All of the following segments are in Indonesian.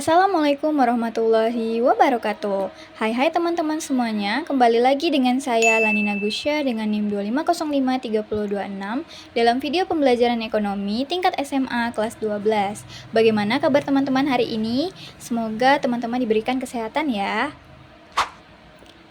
Assalamualaikum warahmatullahi wabarakatuh. Hai teman-teman semuanya, kembali lagi dengan saya Lanina Gusya dengan NIM 2505326 dalam video pembelajaran ekonomi tingkat SMA kelas 12. Bagaimana kabar teman-teman hari ini? Semoga teman-teman diberikan kesehatan ya.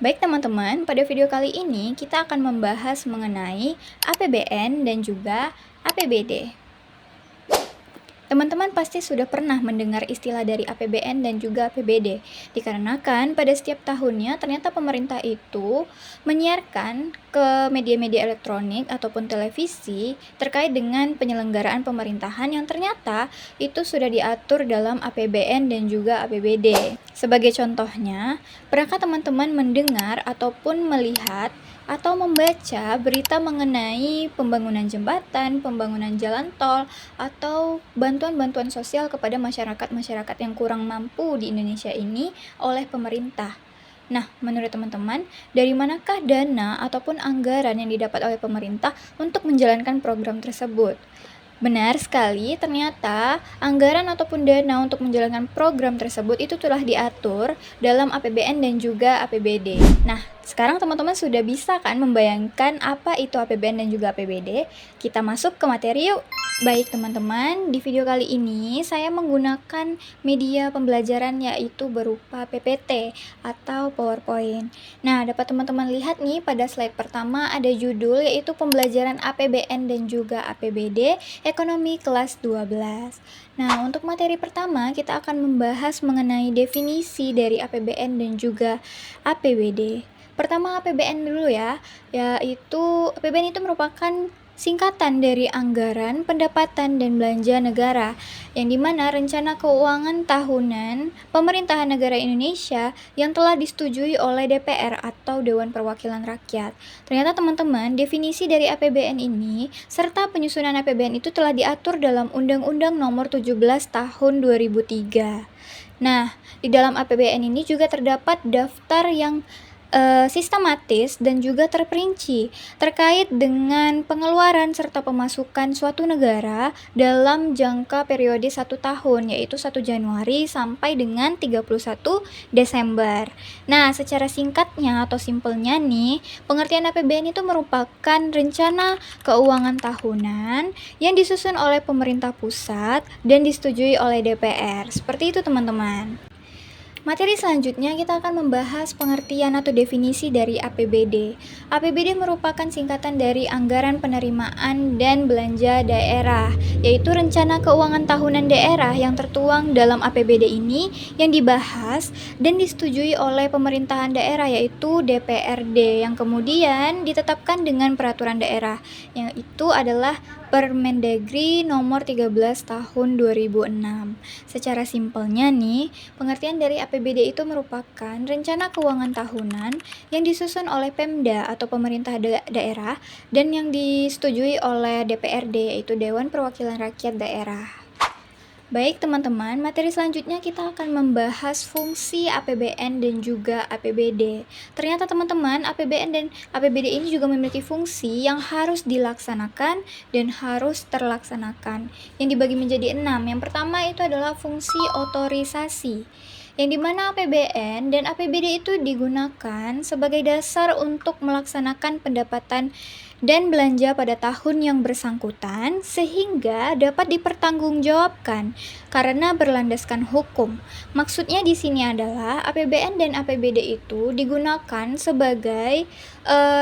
Baik teman-teman, pada video kali ini kita akan membahas mengenai APBN dan juga APBD. Teman-teman pasti sudah pernah mendengar istilah dari APBN dan juga APBD, dikarenakan pada setiap tahunnya ternyata pemerintah itu menyiarkan ke media-media elektronik ataupun televisi terkait dengan penyelenggaraan pemerintahan yang ternyata itu sudah diatur dalam APBN dan juga APBD. Sebagai contohnya, pernahkah teman-teman mendengar ataupun melihat atau membaca berita mengenai pembangunan jembatan, pembangunan jalan tol, atau bantuan-bantuan sosial kepada masyarakat-masyarakat yang kurang mampu di Indonesia ini oleh pemerintah? Nah, menurut teman-teman, dari manakah dana ataupun anggaran yang didapat oleh pemerintah untuk menjalankan program tersebut? Benar sekali, ternyata anggaran ataupun dana untuk menjalankan program tersebut itu telah diatur dalam APBN dan juga APBD. Nah, sekarang teman-teman sudah bisa kan membayangkan apa itu APBN dan juga APBD? Kita masuk ke materi yuk. Baik teman-teman, di video kali ini saya menggunakan media pembelajaran yaitu berupa PPT atau PowerPoint. Nah, dapat teman-teman lihat nih pada slide pertama ada judul yaitu pembelajaran APBN dan juga APBD Ekonomi kelas 12. Nah, untuk materi pertama kita akan membahas mengenai definisi dari APBN dan juga APBD. Pertama APBN dulu ya, yaitu APBN itu merupakan singkatan dari anggaran, pendapatan, dan belanja negara, yang dimana rencana keuangan tahunan pemerintahan negara Indonesia yang telah disetujui oleh DPR atau Dewan Perwakilan Rakyat. Ternyata teman-teman, definisi dari APBN ini serta penyusunan APBN itu telah diatur dalam Undang-Undang Nomor 17 Tahun 2003. Nah, di dalam APBN ini juga terdapat daftar yang sistematis dan juga terperinci terkait dengan pengeluaran serta pemasukan suatu negara dalam jangka periode 1 tahun, yaitu 1 Januari sampai dengan 31 Desember. Nah, secara singkatnya atau simpelnya nih, pengertian APBN itu merupakan rencana keuangan tahunan yang disusun oleh pemerintah pusat dan disetujui oleh DPR. Seperti itu teman-teman. Materi selanjutnya kita akan membahas pengertian atau definisi dari APBD. APBD merupakan singkatan dari Anggaran Penerimaan dan Belanja Daerah, yaitu rencana keuangan tahunan daerah yang tertuang dalam APBD ini yang dibahas dan disetujui oleh pemerintahan daerah yaitu DPRD yang kemudian ditetapkan dengan peraturan daerah, yang itu adalah Permendagri nomor 13 tahun 2006. Secara simpelnya nih, pengertian dari APBD itu merupakan rencana keuangan tahunan yang disusun oleh Pemda atau pemerintah daerah dan yang disetujui oleh DPRD yaitu Dewan Perwakilan Rakyat Daerah. Baik teman-teman, materi selanjutnya kita akan membahas fungsi APBN dan juga APBD. Ternyata teman-teman, APBN dan APBD ini juga memiliki fungsi yang harus dilaksanakan dan harus terlaksanakan, yang dibagi menjadi 6. Yang pertama itu adalah fungsi otorisasi, yang dimana APBN dan APBD itu digunakan sebagai dasar untuk melaksanakan pendapatan dan belanja pada tahun yang bersangkutan sehingga dapat dipertanggungjawabkan karena berlandaskan hukum. Maksudnya di sini adalah APBN dan APBD itu digunakan sebagai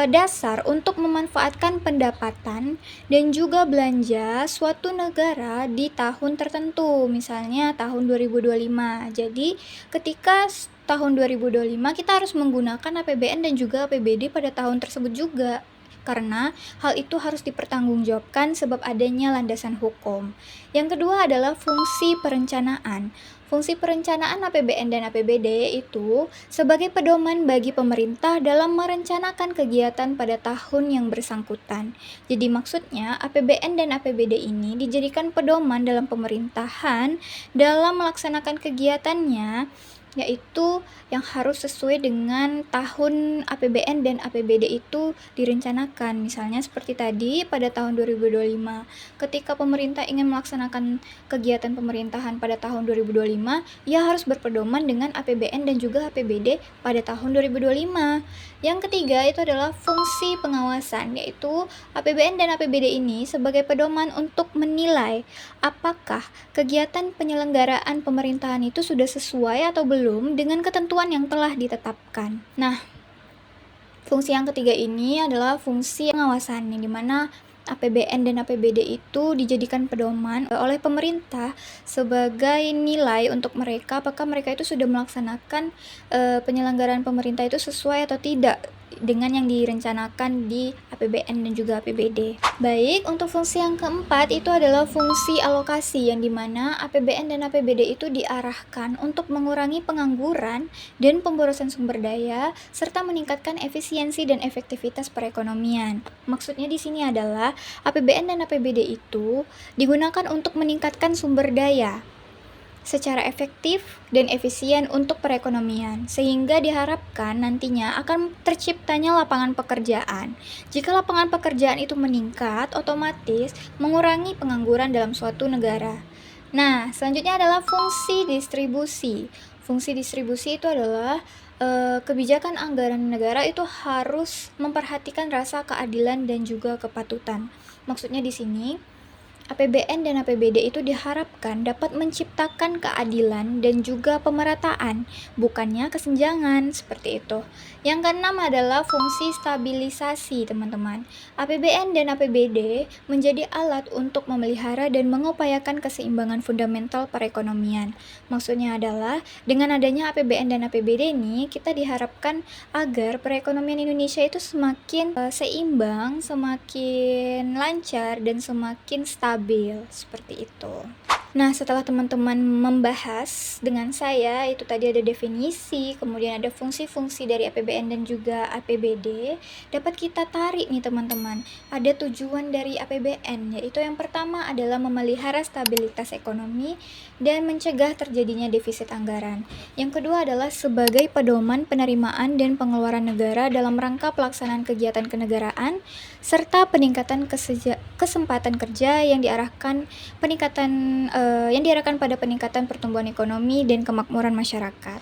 dasar untuk memanfaatkan pendapatan dan juga belanja suatu negara di tahun tertentu, misalnya tahun 2025. Jadi, ketika tahun 2025 kita harus menggunakan APBN dan juga APBD pada tahun tersebut juga, karena hal itu harus dipertanggungjawabkan sebab adanya landasan hukum. Yang kedua adalah fungsi perencanaan. Fungsi perencanaan APBN dan APBD itu sebagai pedoman bagi pemerintah dalam merencanakan kegiatan pada tahun yang bersangkutan. Jadi maksudnya APBN dan APBD ini dijadikan pedoman dalam pemerintahan dalam melaksanakan kegiatannya yaitu yang harus sesuai dengan tahun APBN dan APBD itu direncanakan. Misalnya seperti tadi pada tahun 2025, ketika pemerintah ingin melaksanakan kegiatan pemerintahan pada tahun 2025, ia harus berpedoman dengan APBN dan juga APBD pada tahun 2025. Yang ketiga itu adalah fungsi pengawasan, yaitu APBN dan APBD ini sebagai pedoman untuk menilai apakah kegiatan penyelenggaraan pemerintahan itu sudah sesuai atau belum dengan ketentuan yang telah ditetapkan. Nah, fungsi yang ketiga ini adalah fungsi pengawasan, yang dimana APBN dan APBD itu dijadikan pedoman oleh pemerintah sebagai nilai untuk mereka apakah mereka itu sudah melaksanakan penyelenggaraan pemerintah itu sesuai atau tidak dengan yang direncanakan di APBN dan juga APBD. Baik, untuk fungsi yang keempat itu adalah fungsi alokasi, yang dimana APBN dan APBD itu diarahkan untuk mengurangi pengangguran dan pemborosan sumber daya serta meningkatkan efisiensi dan efektivitas perekonomian. Maksudnya di sini adalah APBN dan APBD itu digunakan untuk meningkatkan sumber daya secara efektif dan efisien untuk perekonomian, sehingga diharapkan nantinya akan terciptanya lapangan pekerjaan. Jika lapangan pekerjaan itu meningkat, otomatis mengurangi pengangguran dalam suatu negara. Nah, selanjutnya adalah fungsi distribusi. Fungsi distribusi itu adalah kebijakan anggaran negara itu harus memperhatikan rasa keadilan dan juga kepatutan. Maksudnya di sini APBN dan APBD itu diharapkan dapat menciptakan keadilan dan juga pemerataan, bukannya kesenjangan, seperti itu. Yang keenam adalah fungsi stabilisasi, teman-teman. APBN dan APBD menjadi alat untuk memelihara dan mengupayakan keseimbangan fundamental perekonomian. Maksudnya adalah, dengan adanya APBN dan APBD ini, kita diharapkan agar perekonomian Indonesia itu semakin seimbang, semakin lancar, dan semakin stabil, seperti itu. Nah, setelah teman-teman membahas dengan saya, itu tadi ada definisi, kemudian ada fungsi-fungsi dari APBN dan juga APBD, dapat kita tarik nih teman-teman. Ada tujuan dari APBN, yaitu yang pertama adalah memelihara stabilitas ekonomi dan mencegah terjadinya defisit anggaran. Yang kedua adalah sebagai pedoman penerimaan dan pengeluaran negara dalam rangka pelaksanaan kegiatan kenegaraan, serta peningkatan kesempatan kerja yang diarahkan pada peningkatan pertumbuhan ekonomi dan kemakmuran masyarakat.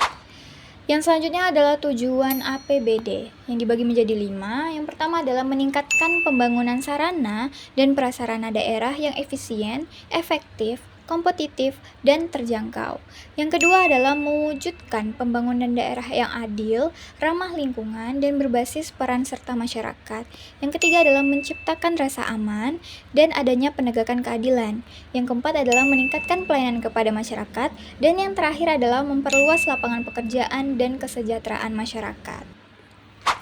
Yang selanjutnya adalah tujuan APBD yang dibagi menjadi 5. Yang pertama adalah meningkatkan pembangunan sarana dan prasarana daerah yang efisien, efektif, kompetitif, dan terjangkau. Yang kedua adalah mewujudkan pembangunan daerah yang adil, ramah lingkungan, dan berbasis peran serta masyarakat. Yang ketiga adalah menciptakan rasa aman dan adanya penegakan keadilan. Yang keempat adalah meningkatkan pelayanan kepada masyarakat. Dan yang terakhir adalah memperluas lapangan pekerjaan dan kesejahteraan masyarakat.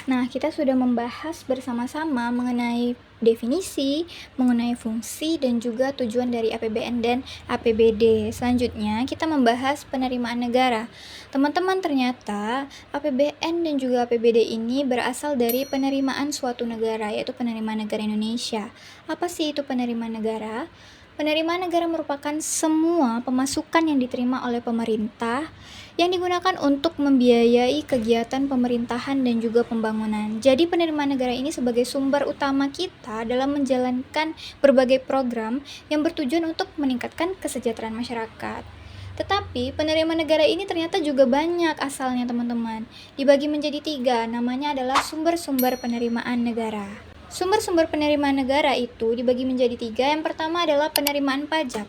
Nah, kita sudah membahas bersama-sama mengenai definisi, mengenai fungsi, dan juga tujuan dari APBN dan APBD. Selanjutnya, kita membahas penerimaan negara. Teman-teman, ternyata APBN dan juga APBD ini berasal dari penerimaan suatu negara, yaitu penerimaan negara Indonesia. Apa sih itu penerimaan negara? Penerimaan negara merupakan semua pemasukan yang diterima oleh pemerintah yang digunakan untuk membiayai kegiatan pemerintahan dan juga pembangunan. Jadi penerimaan negara ini sebagai sumber utama kita dalam menjalankan berbagai program yang bertujuan untuk meningkatkan kesejahteraan masyarakat. Tetapi penerimaan negara ini ternyata juga banyak asalnya, teman-teman. Dibagi menjadi 3, namanya adalah sumber-sumber penerimaan negara. Sumber-sumber penerimaan negara itu dibagi menjadi 3. Yang pertama adalah penerimaan pajak.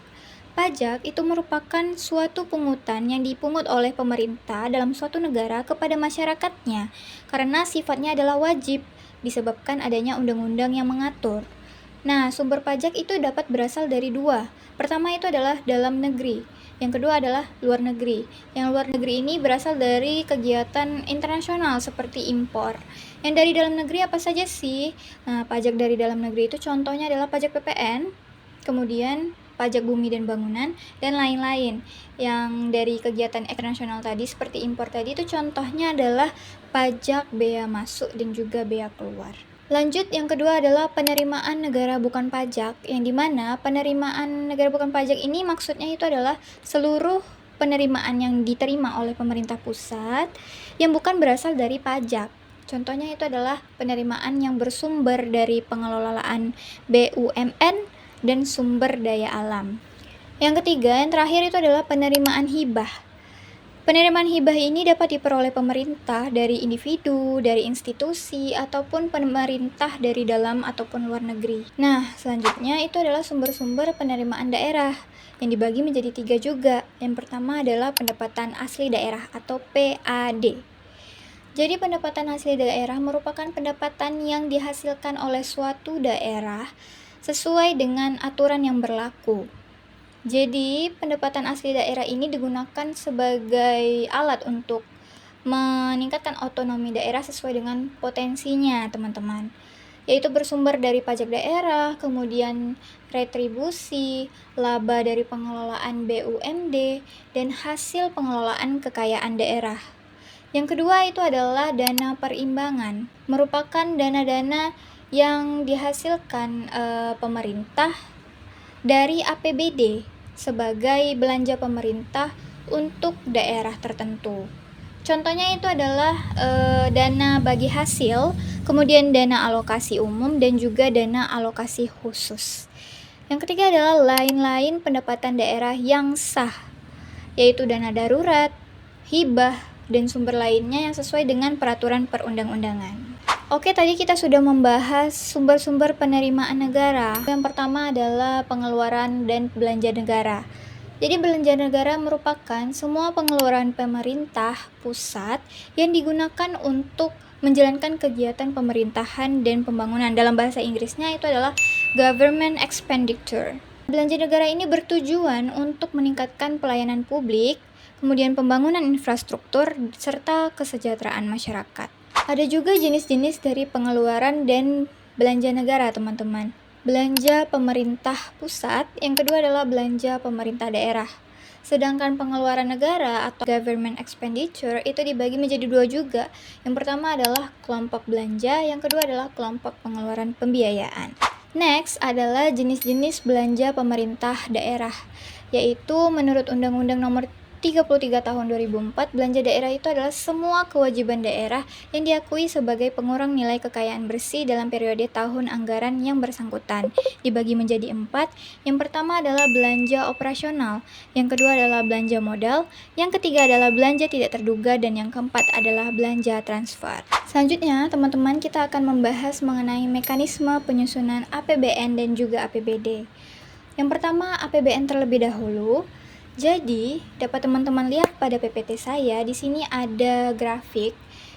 Pajak itu merupakan suatu pungutan yang dipungut oleh pemerintah dalam suatu negara kepada masyarakatnya, karena sifatnya adalah wajib disebabkan adanya undang-undang yang mengatur. Nah, sumber pajak itu dapat berasal dari 2. Pertama itu adalah dalam negeri. Yang kedua adalah luar negeri. Yang luar negeri ini berasal dari kegiatan internasional seperti impor. Yang dari dalam negeri apa saja sih? Nah, pajak dari dalam negeri itu contohnya adalah pajak PPN, kemudian pajak bumi dan bangunan, dan lain-lain. Yang dari kegiatan internasional tadi seperti impor tadi itu contohnya adalah pajak bea masuk dan juga bea keluar. Lanjut, yang kedua adalah penerimaan negara bukan pajak, yang dimana penerimaan negara bukan pajak ini maksudnya itu adalah seluruh penerimaan yang diterima oleh pemerintah pusat yang bukan berasal dari pajak. Contohnya itu adalah penerimaan yang bersumber dari pengelolaan BUMN dan sumber daya alam. Yang ketiga, yang terakhir itu adalah penerimaan hibah. Penerimaan hibah ini dapat diperoleh pemerintah dari individu, dari institusi, ataupun pemerintah dari dalam ataupun luar negeri. Nah, selanjutnya itu adalah sumber-sumber penerimaan daerah yang dibagi menjadi 3 juga. Yang pertama adalah pendapatan asli daerah atau PAD. Jadi pendapatan asli daerah merupakan pendapatan yang dihasilkan oleh suatu daerah sesuai dengan aturan yang berlaku. Jadi, pendapatan asli daerah ini digunakan sebagai alat untuk meningkatkan otonomi daerah sesuai dengan potensinya, teman-teman. Yaitu bersumber dari pajak daerah, kemudian retribusi, laba dari pengelolaan BUMD, dan hasil pengelolaan kekayaan daerah. Yang kedua itu adalah dana perimbangan, merupakan dana-dana yang dihasilkan pemerintah dari APBD sebagai belanja pemerintah untuk daerah tertentu. Contohnya itu adalah dana bagi hasil, kemudian dana alokasi umum, dan juga dana alokasi khusus. Yang ketiga adalah lain-lain pendapatan daerah yang sah, yaitu dana darurat, hibah, dan sumber lainnya yang sesuai dengan peraturan perundang-undangan. Oke, tadi kita sudah membahas sumber-sumber penerimaan negara. Yang pertama adalah pengeluaran dan belanja negara. Jadi belanja negara merupakan semua pengeluaran pemerintah pusat yang digunakan untuk menjalankan kegiatan pemerintahan dan pembangunan. Dalam bahasa Inggrisnya itu adalah government expenditure. Belanja negara ini bertujuan untuk meningkatkan pelayanan publik, kemudian pembangunan infrastruktur, serta kesejahteraan masyarakat. Ada juga jenis-jenis dari pengeluaran dan belanja negara, teman-teman. Belanja pemerintah pusat, yang kedua adalah belanja pemerintah daerah. Sedangkan pengeluaran negara atau government expenditure itu dibagi menjadi 2 juga. Yang pertama adalah kelompok belanja, yang kedua adalah kelompok pengeluaran pembiayaan. Next adalah jenis-jenis belanja pemerintah daerah, yaitu menurut Undang-Undang Nomor 33 Tahun 2004, belanja daerah itu adalah semua kewajiban daerah yang diakui sebagai pengurang nilai kekayaan bersih dalam periode tahun anggaran yang bersangkutan. Dibagi menjadi 4. Yang pertama adalah belanja operasional, yang kedua adalah belanja modal, yang ketiga adalah belanja tidak terduga, dan yang keempat adalah belanja transfer. Selanjutnya, teman-teman, kita akan membahas mengenai mekanisme penyusunan APBN dan juga APBD. Yang pertama, APBN terlebih dahulu. Jadi, dapat teman-teman lihat pada PPT saya, di sini ada grafik.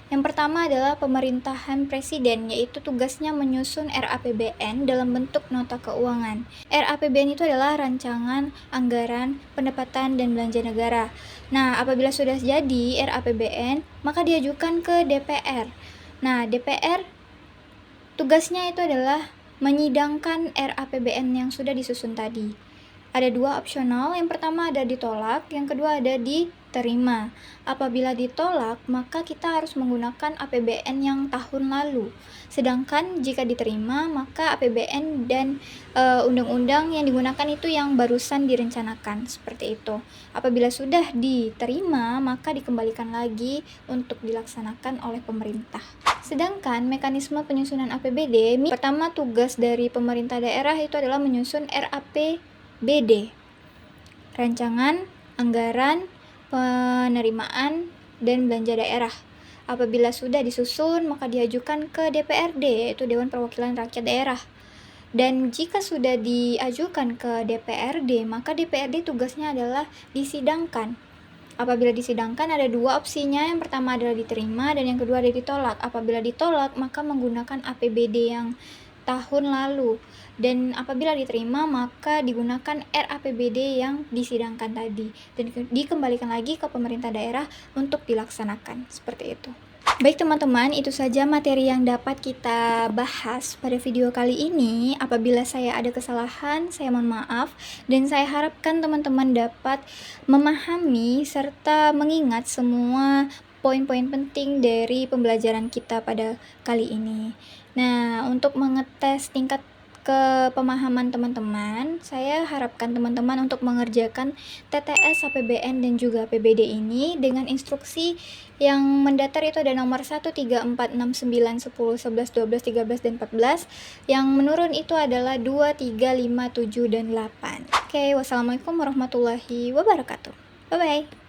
Yang pertama adalah pemerintahan presiden, yaitu tugasnya menyusun RAPBN dalam bentuk nota keuangan. RAPBN itu adalah rancangan, anggaran, pendapatan, dan belanja negara. Nah, apabila sudah jadi RAPBN, maka diajukan ke DPR. Nah, DPR tugasnya itu adalah menyidangkan RAPBN yang sudah disusun tadi. Ada 2 opsional, yang pertama ada ditolak, yang kedua ada diterima. Apabila ditolak, maka kita harus menggunakan APBN yang tahun lalu. Sedangkan jika diterima, maka APBN dan undang-undang yang digunakan itu yang barusan direncanakan, seperti itu. Apabila sudah diterima, maka dikembalikan lagi untuk dilaksanakan oleh pemerintah. Sedangkan mekanisme penyusunan APBD, pertama tugas dari pemerintah daerah itu adalah menyusun RAPBD, rancangan, anggaran, penerimaan, dan belanja daerah. Apabila sudah disusun, maka diajukan ke DPRD, yaitu Dewan Perwakilan Rakyat Daerah. Dan jika sudah diajukan ke DPRD, maka DPRD tugasnya adalah disidangkan. Apabila disidangkan ada 2 opsinya, yang pertama adalah diterima dan yang kedua adalah ditolak. Apabila ditolak, maka menggunakan APBD yang tahun lalu, dan apabila diterima maka digunakan RAPBD yang disidangkan tadi dan dikembalikan lagi ke pemerintah daerah untuk dilaksanakan, seperti itu. Baik teman-teman, itu saja materi yang dapat kita bahas pada video kali ini. Apabila saya ada kesalahan, saya mohon maaf, dan saya harapkan teman-teman dapat memahami serta mengingat semua poin-poin penting dari pembelajaran kita pada kali ini. Nah, untuk mengetes tingkat ke pemahaman teman-teman, saya harapkan teman-teman untuk mengerjakan TTS, APBN, dan juga APBD ini dengan instruksi yang mendatar itu ada nomor 1, 3, 4, 6, 9, 10, 11, 12, 13, dan 14. Yang menurun itu adalah 2, 3, 5, 7, dan 8. Oke, wassalamualaikum warahmatullahi wabarakatuh. Bye-bye.